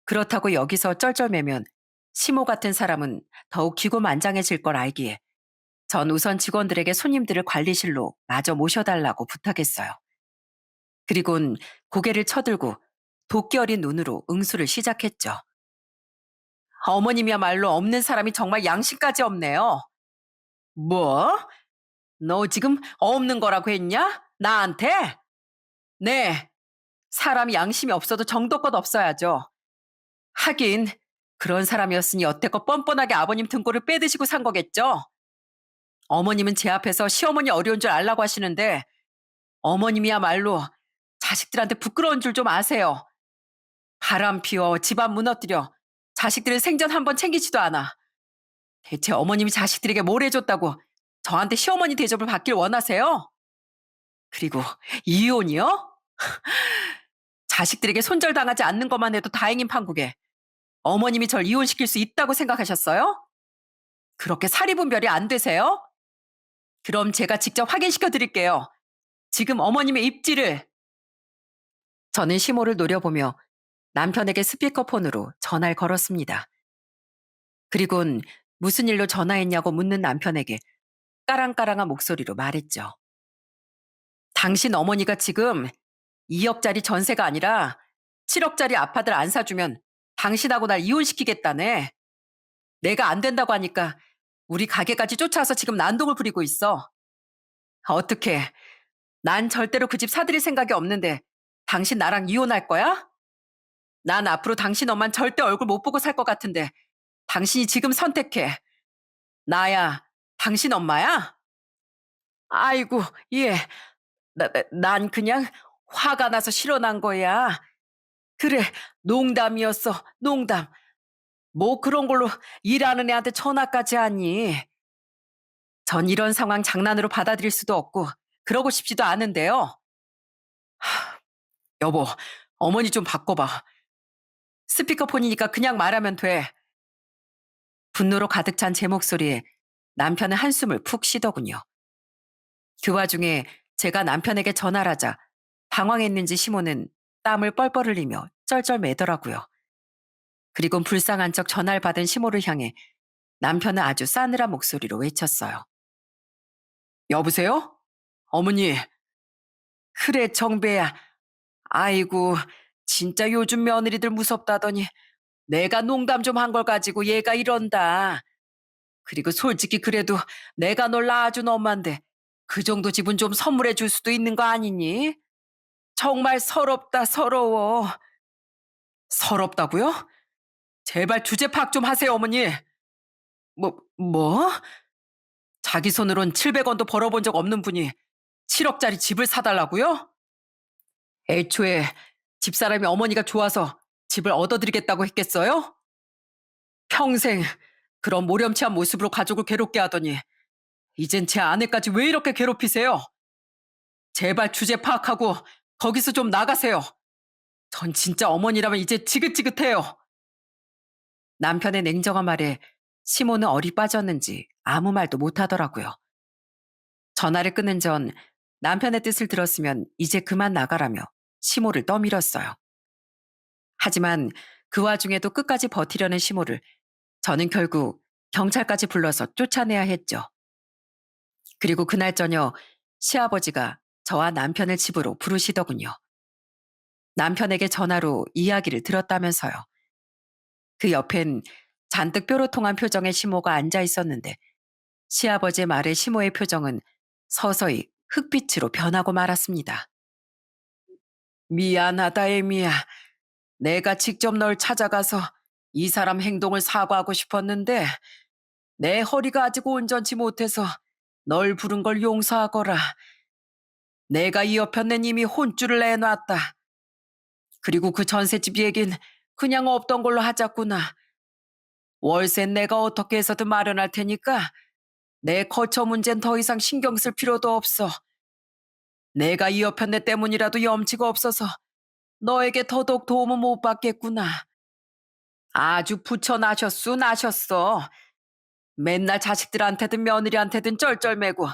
그렇다고 여기서 쩔쩔매면 시모 같은 사람은 더욱 기고만장해질 걸 알기에 전 우선 직원들에게 손님들을 관리실로 마저 모셔달라고 부탁했어요. 그리곤 고개를 쳐들고 도끼 어린 눈으로 응수를 시작했죠. 어머님이야말로 없는 사람이 정말 양심까지 없네요. 뭐? 너 지금 없는 거라고 했냐? 나한테? 네. 사람이 양심이 없어도 정도껏 없어야죠. 하긴 그런 사람이었으니 여태껏 뻔뻔하게 아버님 등골을 빼드시고 산 거겠죠? 어머님은 제 앞에서 시어머니 어려운 줄 알라고 하시는데 어머님이야말로 자식들한테 부끄러운 줄 좀 아세요. 바람 피워 집안 무너뜨려 자식들을 생전 한번 챙기지도 않아. 대체 어머님이 자식들에게 뭘 해줬다고 저한테 시어머니 대접을 받길 원하세요? 그리고 이혼이요? 자식들에게 손절당하지 않는 것만 해도 다행인 판국에 어머님이 절 이혼시킬 수 있다고 생각하셨어요? 그렇게 사리분별이 안 되세요? 그럼 제가 직접 확인시켜 드릴게요. 지금 어머님의 입지를. 저는 시모를 노려보며 남편에게 스피커폰으로 전화를 걸었습니다. 그리곤 무슨 일로 전화했냐고 묻는 남편에게 까랑까랑한 목소리로 말했죠. 당신 어머니가 지금 2억짜리 전세가 아니라 7억짜리 아파트를 안 사주면 당신하고 날 이혼시키겠다네. 내가 안 된다고 하니까 우리 가게까지 쫓아와서 지금 난동을 부리고 있어. 어떻게? 난 절대로 그 집 사드릴 생각이 없는데 당신 나랑 이혼할 거야? 난 앞으로 당신 엄만 절대 얼굴 못 보고 살 것 같은데 당신이 지금 선택해. 나야 당신 엄마야? 아이고, 예. 난 그냥 화가 나서 실어난 거야. 그래, 농담이었어, 농담. 뭐 그런 걸로 일하는 애한테 전화까지 하니. 전 이런 상황 장난으로 받아들일 수도 없고 그러고 싶지도 않은데요. 여보, 어머니 좀 바꿔봐. 스피커폰이니까 그냥 말하면 돼. 분노로 가득 찬 제 목소리에 남편은 한숨을 푹 쉬더군요. 그 와중에 제가 남편에게 전화를 하자 당황했는지 시모는 땀을 뻘뻘 흘리며 쩔쩔매더라고요. 그리곤 불쌍한 척 전화를 받은 시모를 향해 남편은 아주 싸늘한 목소리로 외쳤어요. 여보세요? 어머니. 그래, 정배야. 아이고, 진짜 요즘 며느리들 무섭다더니 내가 농담 좀 한 걸 가지고 얘가 이런다. 그리고 솔직히 그래도 내가 널 낳아준 엄마인데 그 정도 집은 좀 선물해 줄 수도 있는 거 아니니? 정말 서럽다, 서러워. 서럽다고요? 제발 주제 파악 좀 하세요, 어머니. 뭐? 자기 손으론 700원도 벌어본 적 없는 분이 7억짜리 집을 사달라고요? 애초에 집사람이 어머니가 좋아서 집을 얻어드리겠다고 했겠어요? 평생 그런 모렴치한 모습으로 가족을 괴롭게 하더니 이젠 제 아내까지 왜 이렇게 괴롭히세요? 제발 주제 파악하고 거기서 좀 나가세요. 전 진짜 어머니라면 이제 지긋지긋해요. 남편의 냉정한 말에 시모는 얼이 빠졌는지 아무 말도 못하더라고요. 전화를 끊는 전 남편의 뜻을 들었으면 이제 그만 나가라며 시모를 떠밀었어요. 하지만 그 와중에도 끝까지 버티려는 시모를 저는 결국 경찰까지 불러서 쫓아내야 했죠. 그리고 그날 저녁 시아버지가 저와 남편을 집으로 부르시더군요. 남편에게 전화로 이야기를 들었다면서요. 그 옆엔 잔뜩 뾰로통한 표정의 시모가 앉아 있었는데 시아버지의 말에 시모의 표정은 서서히 흑빛으로 변하고 말았습니다. 미안하다, 에미야. 내가 직접 널 찾아가서 이 사람 행동을 사과하고 싶었는데 내 허리가 아직 온전치 못해서 널 부른 걸 용서하거라. 내가 이 여편네 이미 혼쭐을 내놨다. 그리고 그 전셋집 얘긴 그냥 없던 걸로 하자꾸나. 월세 내가 어떻게 해서든 마련할 테니까 내 거처 문제는 더 이상 신경 쓸 필요도 없어. 내가 이 여편네 때문이라도 염치가 없어서 너에게 더더욱 도움은 못 받겠구나. 아주 나셨어. 맨날 자식들한테든 며느리한테든 쩔쩔매고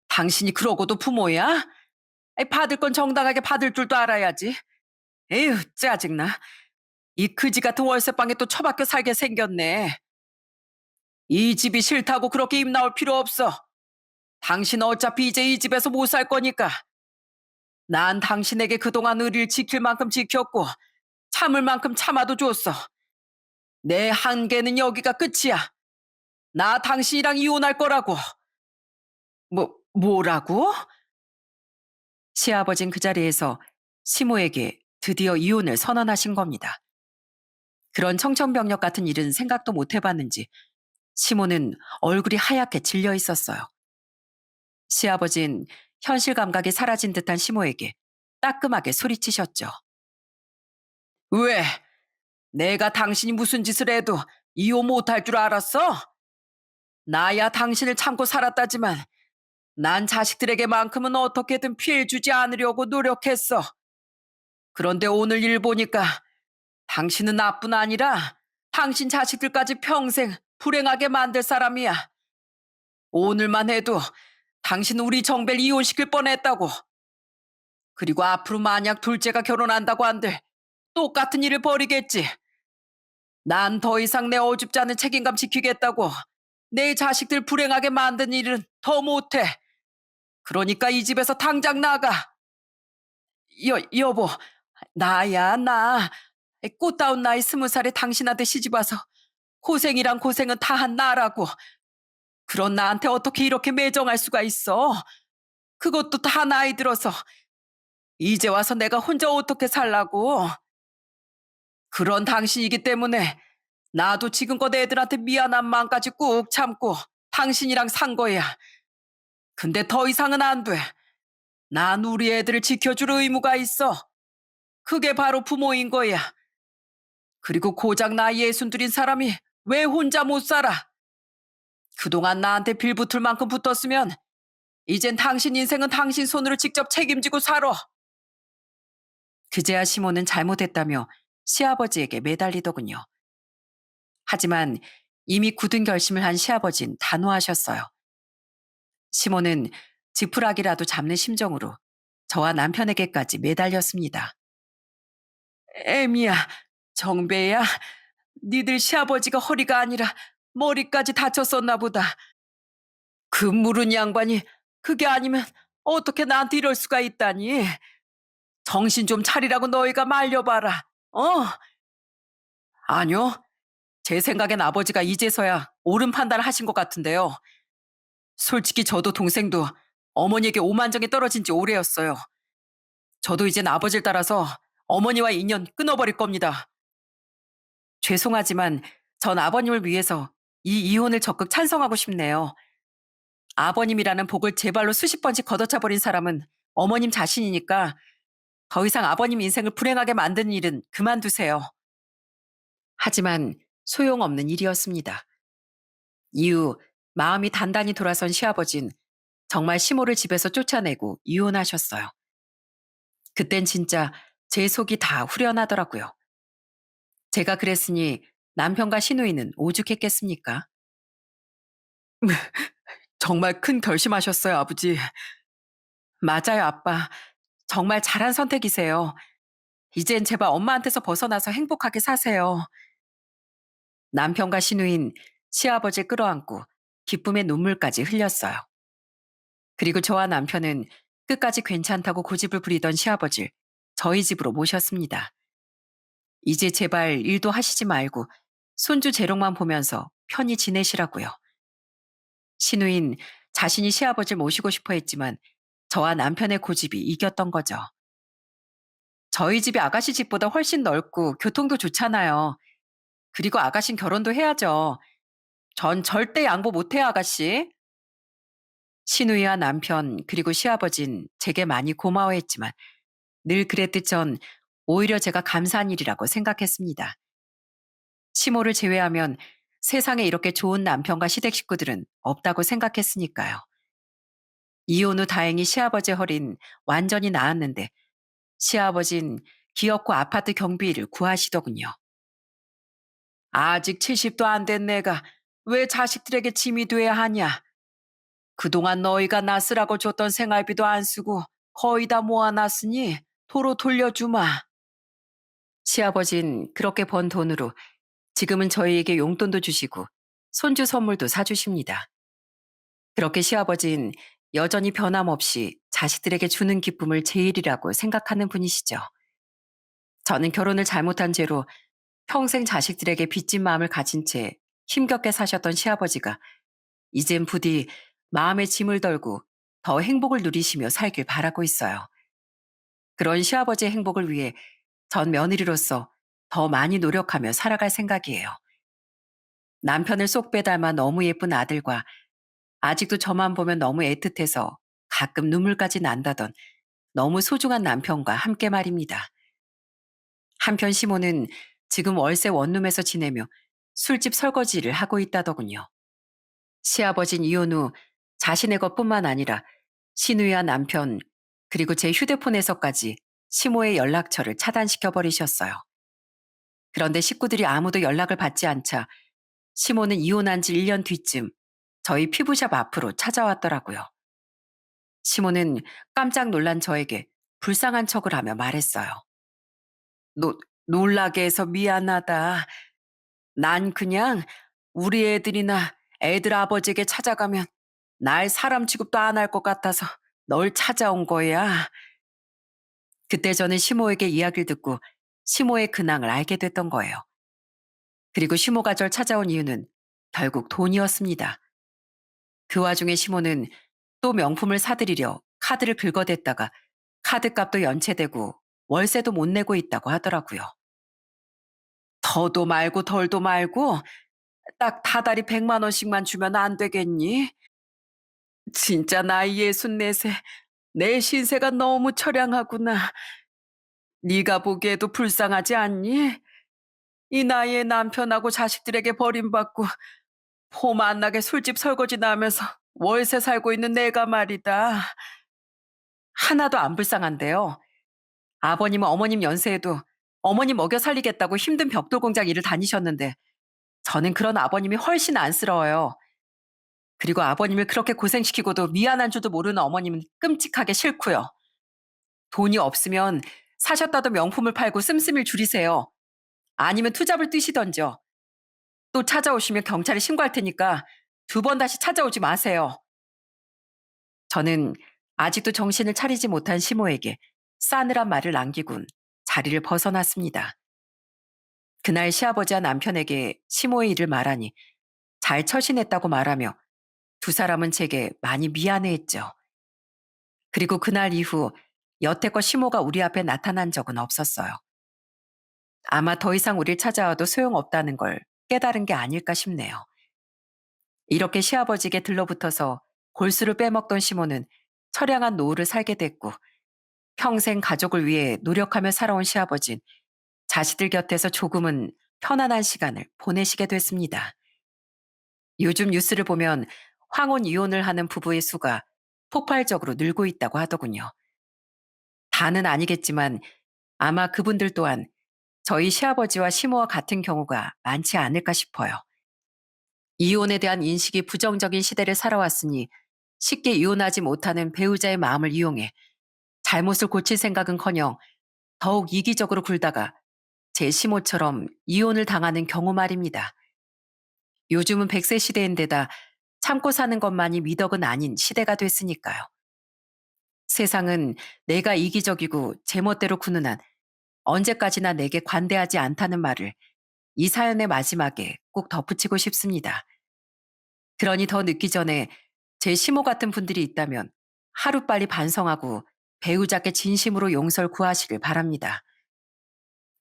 당신이 그러고도 부모야? 받을 건 정당하게 받을 줄도 알아야지. 에휴, 짜증나. 이 그지 같은 월세방에 또 처박혀 살게 생겼네. 이 집이 싫다고 그렇게 입 나올 필요 없어. 당신 어차피 이제 이 집에서 못 살 거니까. 난 당신에게 그동안 의리를 지킬 만큼 지켰고 참을 만큼 참아도 줬어. 내 한계는 여기가 끝이야. 나 당신이랑 이혼할 거라고. 뭐라고? 시아버진 그 자리에서 시모에게 드디어 이혼을 선언하신 겁니다. 그런 청천벽력 같은 일은 생각도 못 해봤는지 시모는 얼굴이 하얗게 질려 있었어요. 시아버진 현실 감각이 사라진 듯한 시모에게 따끔하게 소리치셨죠. 왜? 내가 당신이 무슨 짓을 해도 이혼 못할 줄 알았어? 나야 당신을 참고 살았다지만 난 자식들에게만큼은 어떻게든 피해 주지 않으려고 노력했어. 그런데 오늘 일 보니까 당신은 나뿐 아니라 당신 자식들까지 평생 불행하게 만들 사람이야. 오늘만 해도 당신 우리 정배를 이혼시킬 뻔했다고. 그리고 앞으로 만약 둘째가 결혼한다고 한들 똑같은 일을 벌이겠지. 난 더 이상 내 어줍지 않은 책임감 지키겠다고 내 자식들 불행하게 만든 일은 더 못해. 그러니까 이 집에서 당장 나가. 여보, 나야, 나. 꽃다운 나이 20살에 당신한테 시집와서 고생이란 고생은 다 한 나라고. 그런 나한테 어떻게 이렇게 매정할 수가 있어? 그것도 다 나이 들어서. 이제 와서 내가 혼자 어떻게 살라고. 그런 당신이기 때문에 나도 지금껏 애들한테 미안한 마음까지 꾹 참고 당신이랑 산 거야. 근데 더 이상은 안 돼. 난 우리 애들을 지켜줄 의무가 있어. 그게 바로 부모인 거야. 그리고 고작 나이 예순 들인 사람이 왜 혼자 못 살아? 그동안 나한테 빌붙을 만큼 붙었으면 이젠 당신 인생은 당신 손으로 직접 책임지고 살아. 그제야 시모는 잘못했다며 시아버지에게 매달리더군요. 하지만 이미 굳은 결심을 한 시아버진 단호하셨어요. 시모는 지푸라기라도 잡는 심정으로 저와 남편에게까지 매달렸습니다. 애미야, 정배야, 니들 시아버지가 허리가 아니라 머리까지 다쳤었나 보다. 그 무른 양반이 그게 아니면 어떻게 나한테 이럴 수가 있다니. 정신 좀 차리라고 너희가 말려봐라. 어? 아니요. 제 생각엔 아버지가 이제서야 옳은 판단을 하신 것 같은데요. 솔직히 저도 동생도 어머니에게 오만정이 떨어진 지 오래였어요. 저도 이젠 아버지를 따라서 어머니와 인연 끊어버릴 겁니다. 죄송하지만 전 아버님을 위해서 이 이혼을 적극 찬성하고 싶네요. 아버님이라는 복을 제 발로 수십 번씩 걷어차버린 사람은 어머님 자신이니까 더 이상 아버님 인생을 불행하게 만드는 일은 그만두세요. 하지만 소용없는 일이었습니다. 이후 마음이 단단히 돌아선 시아버진 정말 시모를 집에서 쫓아내고 이혼하셨어요. 그땐 진짜 제 속이 다 후련하더라고요. 제가 그랬으니 남편과 시누이는 오죽했겠습니까? 정말 큰 결심하셨어요, 아버지. 맞아요, 아빠. 정말 잘한 선택이세요. 이젠 제발 엄마한테서 벗어나서 행복하게 사세요. 남편과 시누인 시아버지 끌어안고 기쁨의 눈물까지 흘렸어요. 그리고 저와 남편은 끝까지 괜찮다고 고집을 부리던 시아버지를 저희 집으로 모셨습니다. 이제 제발 일도 하시지 말고 손주 재롱만 보면서 편히 지내시라고요. 시누인 자신이 시아버지를 모시고 싶어 했지만 저와 남편의 고집이 이겼던 거죠. 저희 집이 아가씨 집보다 훨씬 넓고 교통도 좋잖아요. 그리고 아가씨는 결혼도 해야죠. 전 절대 양보 못해요, 아가씨. 시누이와 남편 그리고 시아버진 제게 많이 고마워했지만 늘 그랬듯 전 오히려 제가 감사한 일이라고 생각했습니다. 시모를 제외하면 세상에 이렇게 좋은 남편과 시댁 식구들은 없다고 생각했으니까요. 이혼 후 다행히 시아버지 허린 완전히 나았는데 시아버진 기업과 아파트 경비를 구하시더군요. 아직 70도 안 된 내가 왜 자식들에게 짐이 돼야 하냐. 그동안 너희가 나 쓰라고 줬던 생활비도 안 쓰고 거의 다 모아놨으니 도로 돌려주마. 시아버진 그렇게 번 돈으로 지금은 저희에게 용돈도 주시고 손주 선물도 사주십니다. 그렇게 시아버진 여전히 변함없이 자식들에게 주는 기쁨을 제일이라고 생각하는 분이시죠. 저는 결혼을 잘못한 죄로 평생 자식들에게 빚진 마음을 가진 채 힘겹게 사셨던 시아버지가 이젠 부디 마음의 짐을 덜고 더 행복을 누리시며 살길 바라고 있어요. 그런 시아버지의 행복을 위해 전 며느리로서 더 많이 노력하며 살아갈 생각이에요. 남편을 쏙 빼닮아 너무 예쁜 아들과 아직도 저만 보면 너무 애틋해서 가끔 눈물까지 난다던 너무 소중한 남편과 함께 말입니다. 한편 시모는 지금 월세 원룸에서 지내며 술집 설거지를 하고 있다더군요. 시아버진 이혼 후 자신의 것뿐만 아니라 시누이와 남편 그리고 제 휴대폰에서까지 시모의 연락처를 차단시켜 버리셨어요. 그런데 식구들이 아무도 연락을 받지 않자 시모는 이혼한 지 1년 뒤쯤 저희 피부샵 앞으로 찾아왔더라고요. 시모는 깜짝 놀란 저에게 불쌍한 척을 하며 말했어요. 노, 놀라게 해서 미안하다. 난 그냥 우리 애들이나 애들 아버지에게 찾아가면 날 사람 취급도 안 할 것 같아서 널 찾아온 거야. 그때 저는 시모에게 이야기를 듣고 시모의 근황을 알게 됐던 거예요. 그리고 시모가 절 찾아온 이유는 결국 돈이었습니다. 그 와중에 시모는 또 명품을 사들이려 카드를 긁어댔다가 카드값도 연체되고 월세도 못 내고 있다고 하더라고요. 더도 말고 덜도 말고 딱 다달이 100만 원씩만 주면 안 되겠니? 진짜 나이 64세 내 신세가 너무 처량하구나. 네가 보기에도 불쌍하지 않니? 이 나이에 남편하고 자식들에게 버림받고 폼 안 나게 술집 설거지나 하면서 월세 살고 있는 내가 말이다. 하나도 안 불쌍한데요. 아버님은 어머님 연세에도 어머니 먹여 살리겠다고 힘든 벽돌 공장 일을 다니셨는데 저는 그런 아버님이 훨씬 안쓰러워요. 그리고 아버님을 그렇게 고생시키고도 미안한 줄도 모르는 어머님은 끔찍하게 싫고요. 돈이 없으면 사셨다던 명품을 팔고 씀씀이를 줄이세요. 아니면 투잡을 뛰시던지요. 또 찾아오시면 경찰에 신고할 테니까 2번 다시 찾아오지 마세요. 저는 아직도 정신을 차리지 못한 시모에게 싸늘한 말을 남기곤 자리를 벗어났습니다. 그날 시아버지와 남편에게 시모의 일을 말하니 잘 처신했다고 말하며 두 사람은 제게 많이 미안해했죠. 그리고 그날 이후 여태껏 시모가 우리 앞에 나타난 적은 없었어요. 아마 더 이상 우릴 찾아와도 소용없다는 걸 깨달은 게 아닐까 싶네요. 이렇게 시아버지에게 들러붙어서 골수를 빼먹던 시모는 처량한 노후를 살게 됐고 평생 가족을 위해 노력하며 살아온 시아버진 자식들 곁에서 조금은 편안한 시간을 보내시게 됐습니다. 요즘 뉴스를 보면 황혼 이혼을 하는 부부의 수가 폭발적으로 늘고 있다고 하더군요. 다는 아니겠지만 아마 그분들 또한 저희 시아버지와 시모와 같은 경우가 많지 않을까 싶어요. 이혼에 대한 인식이 부정적인 시대를 살아왔으니 쉽게 이혼하지 못하는 배우자의 마음을 이용해 잘못을 고칠 생각은커녕 더욱 이기적으로 굴다가 제 시모처럼 이혼을 당하는 경우 말입니다. 요즘은 100세 시대인데다 참고 사는 것만이 미덕은 아닌 시대가 됐으니까요. 세상은 내가 이기적이고 제멋대로 구는 한 언제까지나 내게 관대하지 않다는 말을 이 사연의 마지막에 꼭 덧붙이고 싶습니다. 그러니 더 늦기 전에 제 시모 같은 분들이 있다면 하루빨리 반성하고 배우자께 진심으로 용서를 구하시길 바랍니다.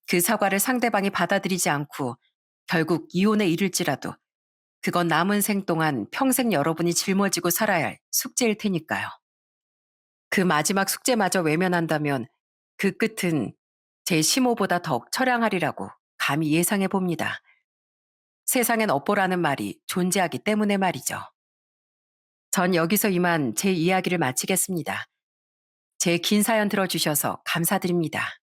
그 사과를 상대방이 받아들이지 않고 결국 이혼에 이를지라도 그건 남은 생 동안 평생 여러분이 짊어지고 살아야 할 숙제일 테니까요. 그 마지막 숙제마저 외면한다면 그 끝은 제 시모보다 더욱 처량하리라고 감히 예상해 봅니다. 세상엔 업보라는 말이 존재하기 때문에 말이죠. 전 여기서 이만 제 이야기를 마치겠습니다. 제 긴 사연 들어주셔서 감사드립니다.